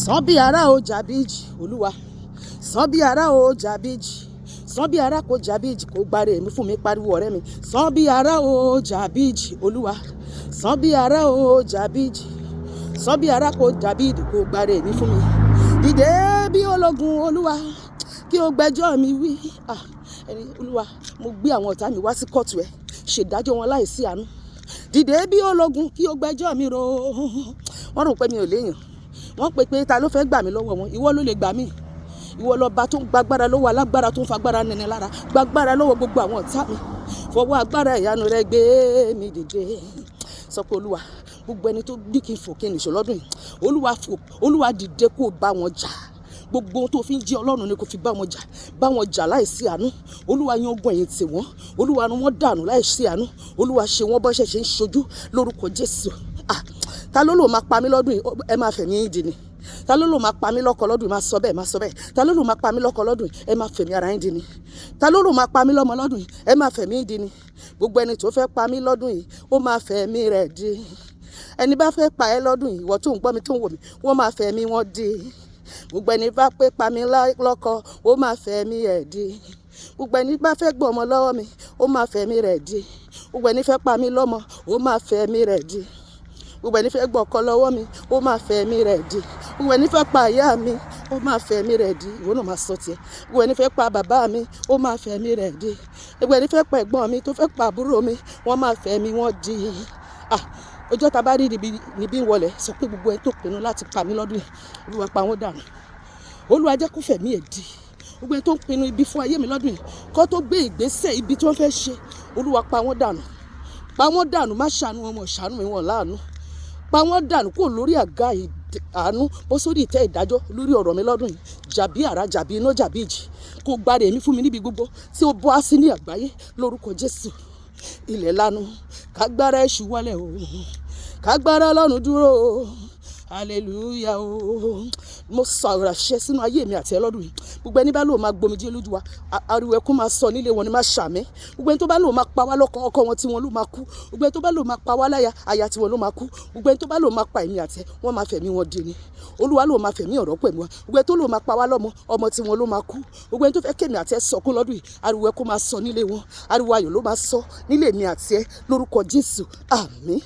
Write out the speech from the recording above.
sàn bí ara o jàbíjì olúwa, sàn bí ara o jàbíjì, sàn bí ara kò jàbíjì kò gbáre mi fún mi pariwo ọ̀rẹ́ mi, sàn bí ara o jàbíjì olúwa, sàn bí ara o jàbíjì, sàn bí ara kò jàbíjì kò gbáre mi fún mi. Dìde bí ológun olúwa kí o gbẹ́jọ́ mi wí. Olúwa, mo gbé àwọn ọ̀tá mi wá sí kóòtù ẹ, ṣèdájọ́ wọn láìsí àánú. Dìde bí ológun kí o gbẹ́jọ́ mi rò. Wọ́n rò pé mi ò léèyàn, wọ́n pè ta ló fẹ́ gbà mí lọ́wọ́ wọn. Ìwọ ló lè gbà mí. Ìwọ lọba tó ń gbàgbára lọ́wọ́ alágbára tó ń fagbára nẹni lára, gbàgbára lọ́wọ́ gbogbo àwọn ọ̀tá mi. Fọwọ́ agbára ìyanu rẹ gbé mi dìde. Sọ pé olúwa, gbogbo ẹni tó bí kí n fò kí n nìṣó lọ́dún yìí, olúwa fò, olúwa dìde kó bá wọn jà. Gbogbo ohun tó fi ń jẹ́ ọlọ́run ni kò fi bá wọn jà láìsí àánú. Olúwa yan ogun ẹ̀yìn tì wọ́n, olúwa run wọ́n dànù láìsí àánú. Olúwa ṣe wọ́n bọ́ ṣẹ̀ṣẹ̀ ń ṣojú lórúkọ Jésù. Ta ló lò máa pa mí lọ́dún yìí? Ẹ máa fẹ̀mí yín dì ni. Ta ló lò máa pa mí lọ́kọ lọ́dún yìí? Máa sọ bẹ́ẹ̀. Ta ló lò máa pa mí lọ́kọ lọ́dún yìí? Ẹ máa fẹ̀mí ara yín dì ni. Ta ló lò máa pa mí lọ́mọ lọ́dún yìí? Ẹ máa fẹ̀mí yín dì ni. Gbogbo ẹni tó fẹ́ pa mí lọ́dún yìí, ó máa fẹ̀mí rẹ̀ dì. Ẹni bá fẹ́ pa ẹ́ lọ́dún yìí, ìwọ tó ń gbọ́ mi tó ń wò mí, wọ́n máa fẹ̀mí wọn dì. Gbogbo ẹni bá pé pa mí lọ́kọ, ó máa fẹ̀mí ẹ̀ dì. Gbogbo ẹni bá fẹ́ gbọ́ ọmọ lọ́wọ́ mi, ó máa fẹ̀mí rẹ̀ dì. Gbogbo ẹni fẹ́ pa mí lọ́mọ, ó máa fẹ̀mí rẹ̀ dì. Gbogbo ẹni fẹ́ gbọ́ ọkọ lọ́wọ́ mi, ó máa fẹ̀mí rẹ̀ dì. Gbogbo ẹni fẹ́ pa ìyá mi, ó máa fẹ̀mí rẹ̀ dì. Ìwọ náà máa sọ tiẹ̀. Gbogbo ẹni fẹ́ pa bàbá mi, ó máa fẹ̀mí rẹ̀ dì. Gbogbo ẹni fẹ́ pa ẹ̀gbọ́n mi tó fẹ́ pa àbúrò mi, wọ́n máa fẹ̀mí wọn dì. Ọjọ́ ta bá rí níbí wọlé, sọ pé gbogbo ẹni tó pinnu láti pa mí lọ́dún yìí, olúwa pa wọ́n dànù. Olúwa jẹ́ kó fẹ̀mí ẹ̀ dì. Gbogbo ẹni tó ń pinnu ibi fún ayé mi lọ́dún yìí, kó tó gbé ìgbésẹ̀ ibi tí wọ́n fẹ́ ṣe, olúwa pa wọ́n dànù. Pa wọ́n dànù, má ṣàánú wọn, ṣàánú mi wọn láàánú. Pa wọ́n dànù kó lórí àga àánú, bọ́ sórí ìtẹ́ ìdájọ́ lórí ọ̀rọ̀ mi lọ́dún yìí. Jàbí àrá, jàbí iná, jàbí ìjì, kó gbáre mi fún mi níbi gbogbo tí ó bọ́ á sí ní àgbáyé lórúkọ Jésù. Ilẹ̀ lanu, kágbára èṣù wọlé o, kágbára Ọlọ́run dúró o. Hallelujah o. Mo sọ̀rọ̀ àṣẹ sínú ayé mi àti ẹ lọ́dún yìí. Gbogbo ẹni bá lò máa gbomijé lójú wa, ariwo ẹkún máa sọ nílé wọn ni máa ṣàmì. Gbogbo ẹni tó bá lò máa pa wá lọ́kọ, ọkọ wọn tí wọn ló máa kú. Gbogbo ẹni tó bá lò máa pa wá láya, aya tí wọn ló máa kú. Gbogbo ẹni tó bá lò máa pa èmi àti ẹ, wọ́n máa fẹ̀mí wọn dì ni. Olúwa lò máa fẹ̀mí ọ̀rọ̀ pẹ̀lú wa. Gbogbo ẹni tó lò máa pa wá lọ́mọ, ọmọ tí wọn ló máa kú. Gbogbo ẹni tó fẹ́ kémi àti ẹ sọkún lọ́dún yìí, ariwo ẹkún máa sọ nílé wọn. Ariwo ayọ̀ ló máa sọ nílé mi àti ẹ lórúkọ Jésù. Àmín.